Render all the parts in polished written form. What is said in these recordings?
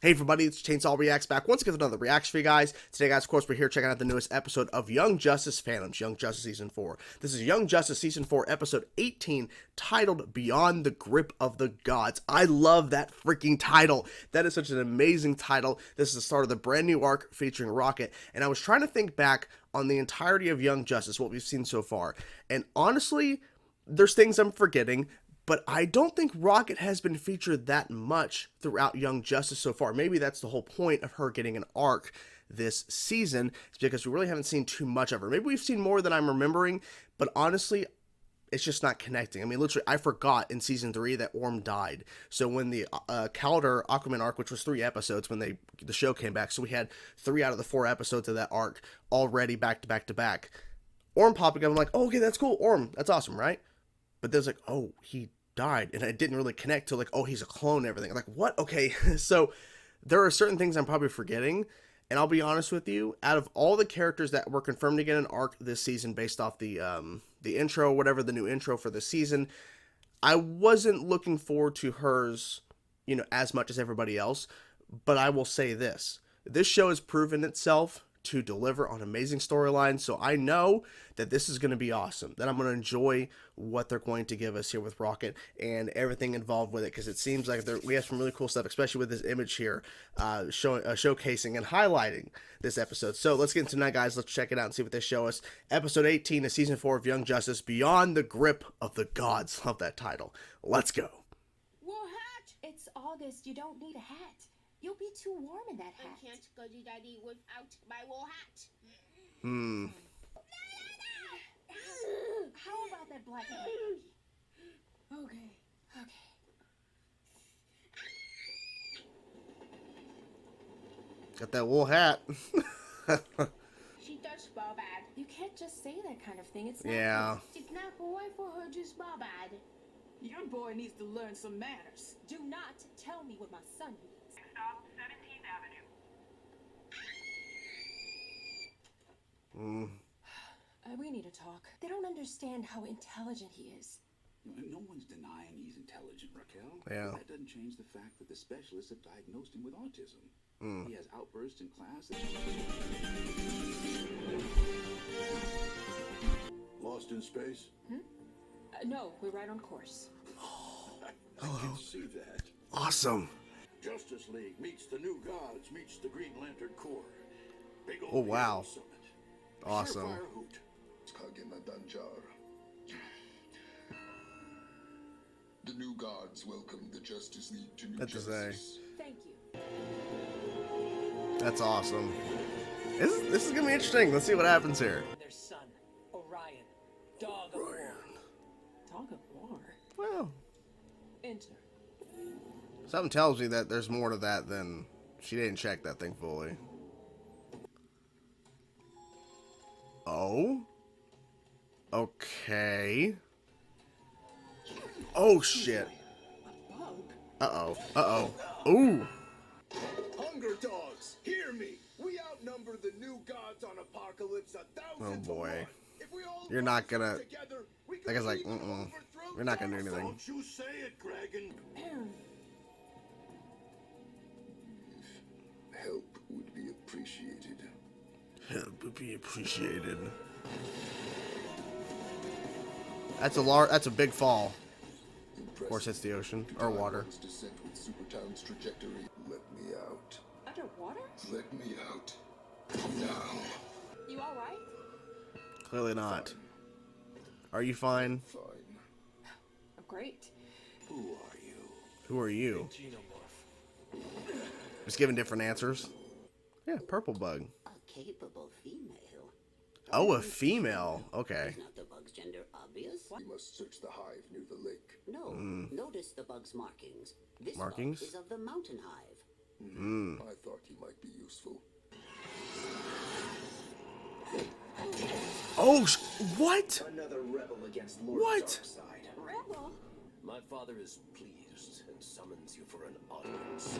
Hey everybody, it's Chainsaw Reacts back once again with another reaction for you guys. Today guys, of course, we're here checking out the newest episode of Young Justice Phantoms, Young Justice Season 4. This is Young Justice Season 4, Episode 18, titled Beyond the Grip of the Gods. I love that freaking title. That is such an amazing title. This is the start of the brand new arc featuring Rocket, and I was trying to think back on the entirety of Young Justice, what we've seen so far, and honestly, there's things I'm forgetting, but I don't think Rocket has been featured that much throughout Young Justice so far. Maybe that's the whole point of her getting an arc this season, is because we really haven't seen too much of her. Maybe we've seen more than I'm remembering, but honestly, it's just not connecting. I mean, literally, I forgot in Season 3 that Orm died. So when the Calder Aquaman arc, which was 3 episodes when the show came back, so we had 3 out of the 4 episodes of that arc already back to back to back. Orm popping up, I'm like, oh, okay, that's cool, Orm, that's awesome, right? But there's like, oh, he died, and I didn't really connect to like, oh, he's a clone and everything. I'm like, what? Okay. So there are certain things I'm probably forgetting, and I'll be honest with you, out of all the characters that were confirmed to get an arc this season based off the intro, whatever, the new intro for the season, I wasn't looking forward to hers, you know, as much as everybody else. But I will say this show has proven itself to deliver on amazing storylines, so I know that this is going to be awesome, that I'm going to enjoy what they're going to give us here with Rocket and everything involved with it, because it seems like we have some really cool stuff, especially with this image here, showcasing and highlighting this episode. So let's get into tonight, guys. Let's check it out and see what they show us. Episode 18 of Season 4 of Young Justice, Beyond the Grip of the Gods. Love that title. Let's go. Wool hat! It's August. You don't need a hat. You'll be too warm in that hat. I can't go to Daddy without my wool hat. How about that black hat? Okay. Got that wool hat. She does smell bad. You can't just say that kind of thing. It's not Yeah. It's not boy for her to smell bad. Your boy needs to learn some manners. Do not tell me what my son needs. Stop 17th Avenue. We need to talk. They don't understand how intelligent he is. No one's denying he's intelligent, Raquel. Yeah. But that doesn't change the fact that the specialists have diagnosed him with autism. He has outbursts in class. Lost in space? No, we're right on course. I can see that. Awesome. Justice League meets the New Gods meets the Green Lantern Corps. Big old Oh, wow. hero summit. Awesome. Surefire hoot. The New Gods welcome the Justice League to New That's to say. Justice. Thank you. That's awesome. This is gonna be interesting. Let's see what happens here. Their son, Orion, Dog of War. Dog of war. Well, Enter. something tells me that there's more to that than she didn't check that thing fully. Oh? Okay. Oh, shit. Uh-oh. Uh-oh. Ooh. Hunger dogs, hear me. We outnumber the New Gods on Apocalypse 1,000 Oh, to boy. 1. If we all You're not rise gonna... together, we That guy's like, can overthrow You're not gonna do anything. Don't you say it, Dragon. Help would be appreciated. Help would be appreciated. That's a big fall. Of course, it's the ocean or water. Descent with Supertown's trajectory. Let me out. Underwater? Let me out. Now. You all right? Clearly not. Are you fine? Fine. I'm great. Who are you? Who are you? Just giving different answers. Yeah, purple bug. A capable female. Oh, a female. Okay. Is not the bug's gender obvious? We must search the hive near the lake. No. Notice the bug's markings. This Markings? bug is of the mountain hive. I thought he might be useful. Oh, what? Another rebel against Lord What? Darkseid. Rebel? My father is pleased and summons you for an audience.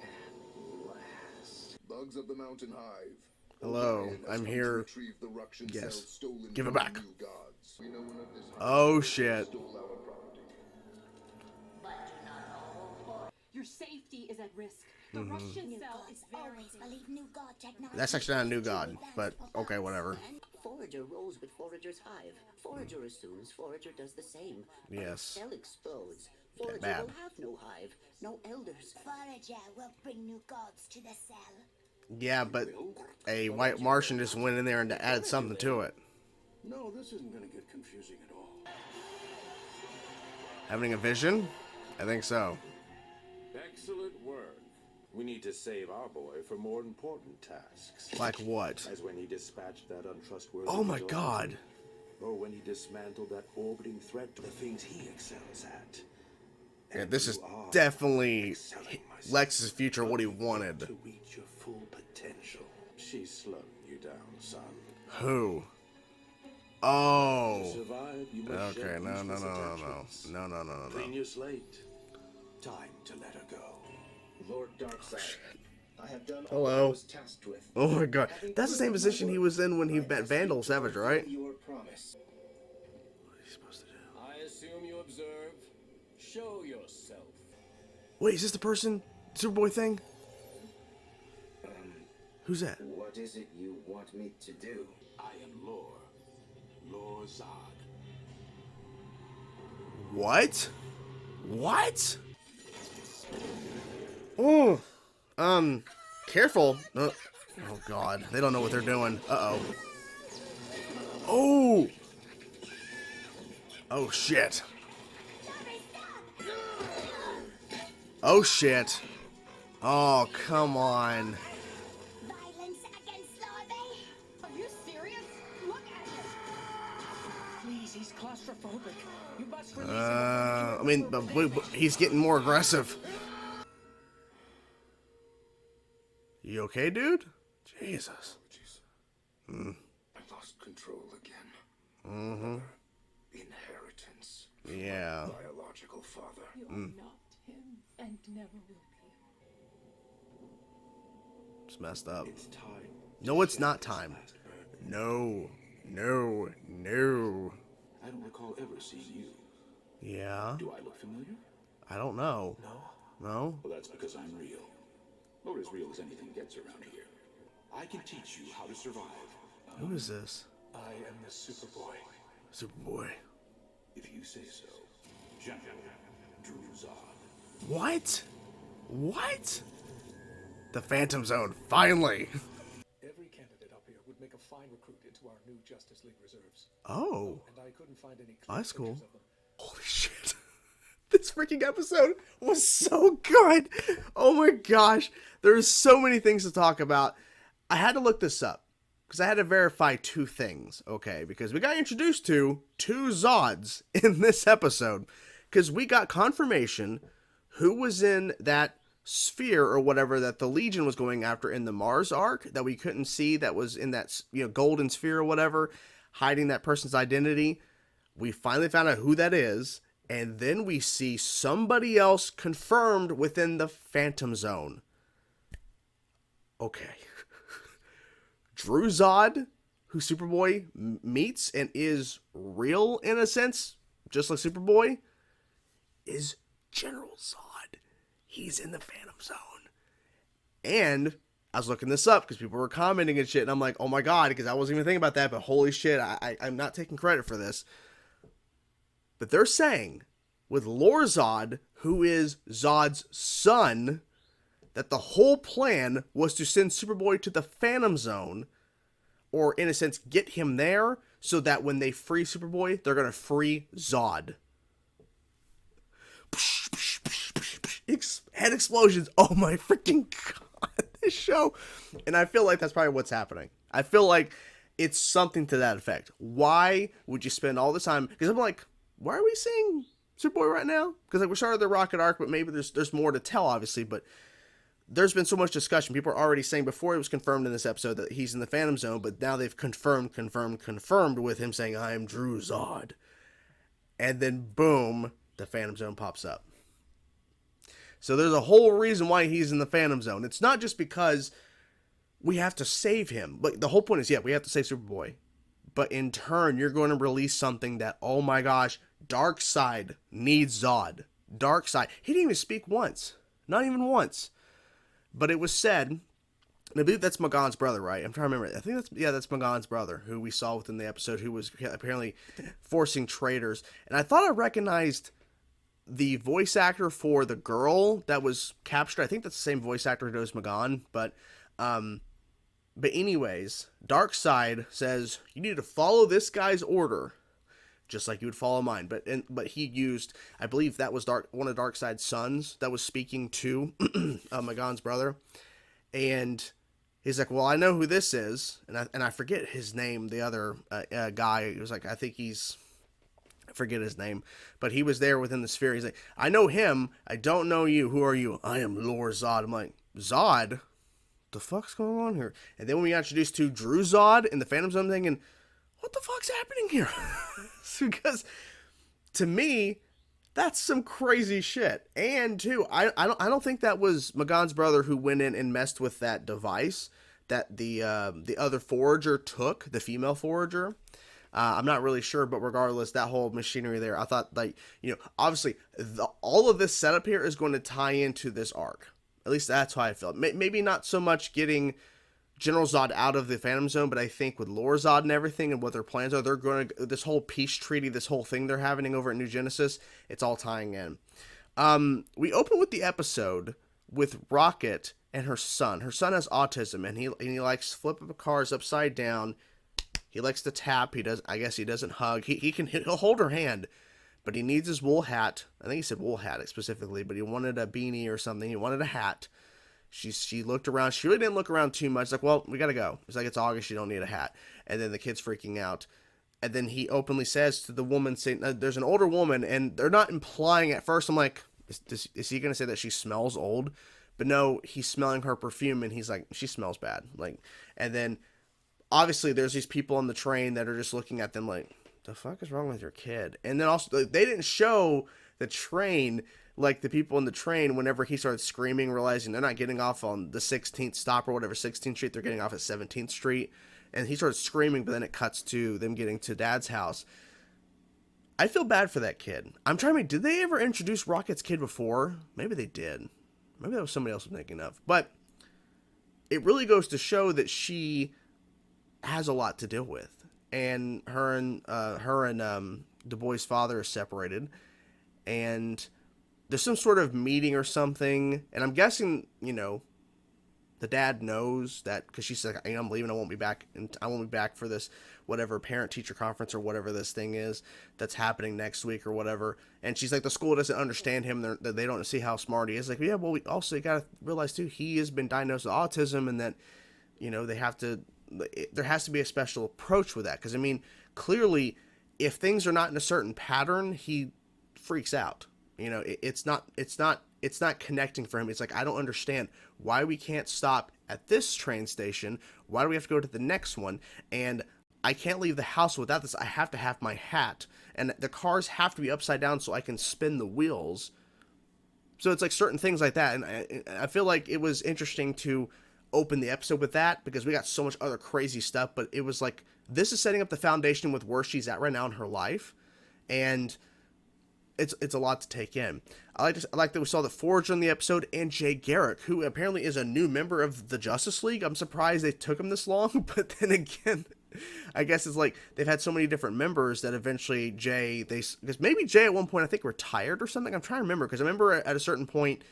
At last. Bugs of the mountain hive. Hello, Orion has I'm come to here. retrieve the Ruxian Yes. cells stolen Give it from back. the New Gods. We know one of this hive Oh, shit. stole our property. You're saving is at risk. The Russian New cell gods is very always believe new god technology. That's actually not a new god, but okay, whatever. And Forager rolls with Forager's hive. Forager assumes Forager does the same. But if Yes. cell explodes, Forager bad. will have no hive, no elders. Forager will bring new gods to the cell. Yeah, but a white Martian just went in there and added something to it. No, this isn't going to get confusing at all. Having a vision? I think so. Excellent work. We need to save our boy for more important tasks. Like what? As when he dispatched that untrustworthy... Oh my Dog, god. Or when he dismantled that orbiting threat to the things he excels at. Yeah, And this you is are definitely excelling, my son. Lex's future, what he But you've got wanted. to reach your full potential. She's slowing you down, son. Who? To Oh. survive, you must Okay, shed no. useless attachments. No. Clean your slate. Time to let her go. Lord Darkseid, I have done all Hello. I was tasked with. Oh my god. That's the same position he was in when he met Vandal Savage, right? Your promise. What are you supposed to do? I assume you observe. Show yourself. Wait, is this the person? Superboy thing? Who's that? What is it you want me to do? I am Lord Zod. What? What? Oh, careful. Oh god, they don't know what they're doing. Uh-oh. Oh! Oh shit. Oh shit. Oh, come on. Violence against larvae. Are you serious? Look at him. Please, he's claustrophobic. You must release him. I mean, but he's getting more aggressive. You okay, dude? Jesus. I lost control again. Mm-hmm. Inheritance. Yeah. Biological father. You are not him, and never will be. It's messed up. It's time. No, it's not time. No. No. No. I don't recall ever seeing you. Yeah. Do I look familiar? I don't know. No? Well, that's because I'm real. Or as real as anything gets around here. I can teach you how to survive. Who is this? I am the Superboy. Superboy. If you say so. General Druzod. What? What? The Phantom Zone, finally. Every candidate up here would make a fine recruit into our new Justice League reserves. Oh. And I couldn't find any Oh, that's cool. pictures of them. Holy shit. This freaking episode was so good. Oh my gosh. There's so many things to talk about. I had to look this up because I had to verify two things, okay? Because we got introduced to two Zods in this episode because we got confirmation who was in that sphere or whatever that the Legion was going after in the Mars arc that we couldn't see, that was in that, you know, golden sphere or whatever, hiding that person's identity. We finally found out who that is. And then we see somebody else confirmed within the Phantom Zone. Okay. Druzod, who Superboy meets and is real in a sense, just like Superboy, is General Zod. He's in the Phantom Zone. And I was looking this up because people were commenting and shit, and I'm like, oh my god, because I wasn't even thinking about that, but holy shit, I'm not taking credit for this. But they're saying, with Zod, who is Zod's son, that the whole plan was to send Superboy to the Phantom Zone, or in a sense, get him there, so that when they free Superboy, they're going to free Zod. Head explosions. Oh my freaking god, this show. And I feel like that's probably what's happening. I feel like it's something to that effect. Why would you spend all the time? Because I'm like, why are we seeing Superboy right now? Because like we started the Rocket arc, but maybe there's more to tell, obviously. But there's been so much discussion. People are already saying before it was confirmed in this episode that he's in the Phantom Zone, but now they've confirmed with him saying, I am Druzod. And then boom, the Phantom Zone pops up. So there's a whole reason why he's in the Phantom Zone. It's not just because we have to save him. But the whole point is, yeah, we have to save Superboy. But in turn, you're going to release something that, oh my gosh, Darkseid needs Zod. Darkseid. He didn't even speak once. Not even once. But it was said, and I believe that's Magon's brother, right? I'm trying to remember. I think that's Magon's brother, who we saw within the episode, who was apparently forcing traitors. And I thought I recognized the voice actor for the girl that was captured. I think that's the same voice actor who does Magon. But anyways, Darkseid says, you need to follow this guy's order, just like you would follow mine. But he used, I believe that was one of Darkseid's sons that was speaking to Magon's brother. And he's like, well, I know who this is. And I forget his name, the other guy. He was like, I forget his name. But he was there within the sphere. He's like, I know him. I don't know you. Who are you? I am Lord Zod. I'm like, Zod? The fuck's going on here? And then when we got introduced to Drew Zod in the Phantom Zone thing, and what the fuck's happening here? Because to me, that's some crazy shit. And too, I don't think that was Magon's brother who went in and messed with that device that the other forager took, the female forager. I'm not really sure, but regardless, that whole machinery there, I thought, like, obviously all of this setup here is going to tie into this arc. At least that's how I felt. Maybe not so much getting General Zod out of the Phantom Zone, but I think with Lord Zod and everything and what their plans are, they're going to, this whole peace treaty, this whole thing they're having over at New Genesis, it's all tying in. We open with the episode with Rocket and her son. Her son has autism, and he likes flipping cars upside down. He likes to tap. I guess he doesn't hug. He'll hold her hand, but he needs his wool hat. I think he said wool hat specifically, but he wanted a beanie or something. He wanted a hat. She looked around. She really didn't look around too much. Like, well, we gotta go. It's like, it's August. You don't need a hat. And then the kid's freaking out. And then he openly says to the woman, saying, there's an older woman, and they're not implying at first. I'm like, is he gonna say that she smells old? But no, he's smelling her perfume, and he's like, she smells bad. Like, and then obviously there's these people on the train that are just looking at them like, the fuck is wrong with your kid? And then also, they didn't show the train, like the people in the train, whenever he started screaming, realizing they're not getting off on the 16th stop or whatever, 16th Street, they're getting off at 17th Street. And he started screaming, but then it cuts to them getting to Dad's house. I feel bad for that kid. I'm trying to think, did they ever introduce Rocket's kid before? Maybe they did. Maybe that was somebody else I'm thinking of. But it really goes to show that she has a lot to deal with. And her and the boy's father are separated. And there's some sort of meeting or something. And I'm guessing, the dad knows that, because she's like, I'm leaving. I won't be back. And I won't be back for this, whatever, parent-teacher conference or whatever this thing is that's happening next week or whatever. And she's like, the school doesn't understand him. They don't see how smart he is. Like, yeah, well, we also got to realize too, he has been diagnosed with autism, and that, they have to, there has to be a special approach with that. Because, clearly, if things are not in a certain pattern, he freaks out. It's not connecting for him. It's like, I don't understand why we can't stop at this train station. Why do we have to go to the next one? And I can't leave the house without this. I have to have my hat, and the cars have to be upside down so I can spin the wheels. So it's like certain things like that. And I feel like it was interesting to open the episode with that, because we got so much other crazy stuff, but it was like, this is setting up the foundation with where she's at right now in her life. And it's a lot to take in. I like that we saw the Forger in the episode, and Jay Garrick, who apparently is a new member of the Justice League. I'm surprised they took him this long, but then again, I guess it's like they've had so many different members that eventually because maybe Jay at one point I think retired or something. I'm trying to remember, because I remember at a certain point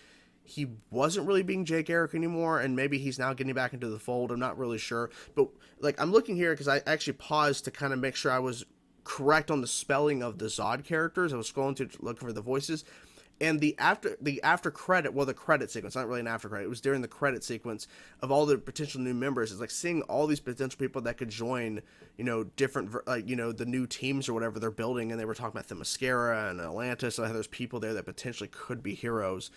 he wasn't really being Jay Garrick anymore, and maybe he's now getting back into the fold. I'm not really sure, but like, I'm looking here because I actually paused to kind of make sure I was correct on the spelling of the Zod characters. I was scrolling to look for the voices, and the after credit, well, the credit sequence, not really an after credit, it was during the credit sequence of all the potential new members. It's like seeing all these potential people that could join, different, the new teams or whatever they're building. And they were talking about Themyscira and Atlantis, so there's people there that potentially could be heroes.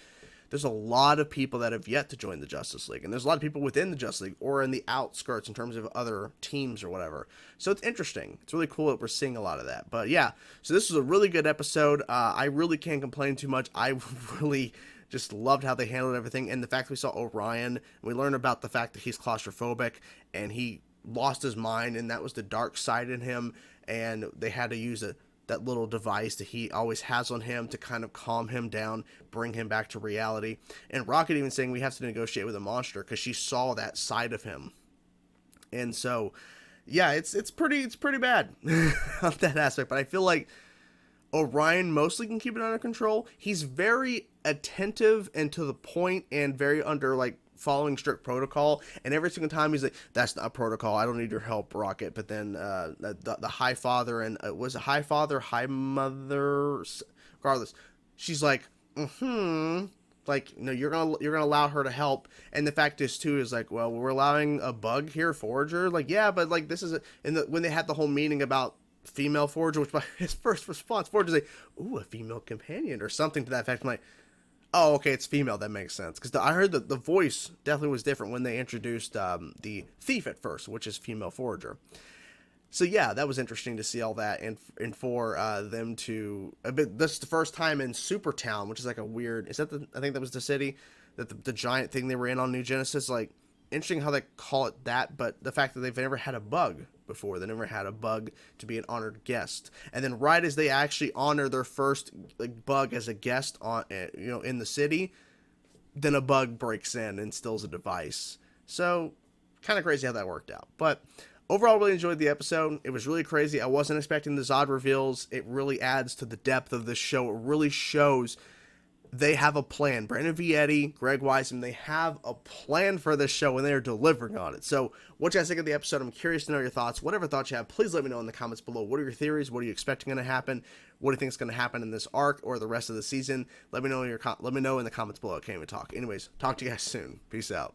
There's a lot of people that have yet to join the Justice League, and there's a lot of people within the Justice League or in the outskirts in terms of other teams or whatever. So it's interesting. It's really cool that we're seeing a lot of that. But yeah, so this was a really good episode. I really can't complain too much. I really just loved how they handled everything, and the fact that we saw Orion, and we learned about the fact that he's claustrophobic, and he lost his mind, and that was the dark side in him, and they had to use the that little device that he always has on him to kind of calm him down, bring him back to reality. And Rocket even saying we have to negotiate with a monster because she saw that side of him. And so, yeah, it's pretty bad on that aspect. But I feel like Orion mostly can keep it under control. He's very attentive and to the point and very under, like, following strict protocol. And every single time he's like, that's not protocol. I don't need your help, Rocket. But then the High Father and was it High Father, High Mother? Regardless, she's like, like, no, you're gonna allow her to help. And the fact is too is like, well, we're allowing a bug here, Forager. Like, yeah, but like this is when they had the whole meeting about female Forager, which by his first response, Forager's like, ooh, a female companion or something to that effect. I'm like, oh, okay, it's female. That makes sense. Because I heard that the voice definitely was different when they introduced the thief at first, which is female Forager. So yeah, that was interesting to see all that, and for them to this is the first time in Supertown, which is like a weird. Is that I think that was the city that the giant thing they were in on New Genesis. Like, interesting how they call it that, but the fact that they've never had a bug before, they never had a bug to be an honored guest, and then right as they actually honor their first like bug as a guest on in the city, then a bug breaks in and steals a device. So kind of crazy how that worked out, but overall really enjoyed the episode. It was really crazy. I wasn't expecting the Zod reveals. It really adds to the depth of this show. It really shows they have a plan. Brandon Vietti, Greg Weisman, they have a plan for this show, and they are delivering on it. So what you guys think of the episode? I'm curious to know your thoughts. Whatever thoughts you have, please let me know in the comments below. What are your theories? What are you expecting going to happen? What do you think is going to happen in this arc or the rest of the season? Let me know in the comments below. I can't even talk. Anyways, talk to you guys soon. Peace out.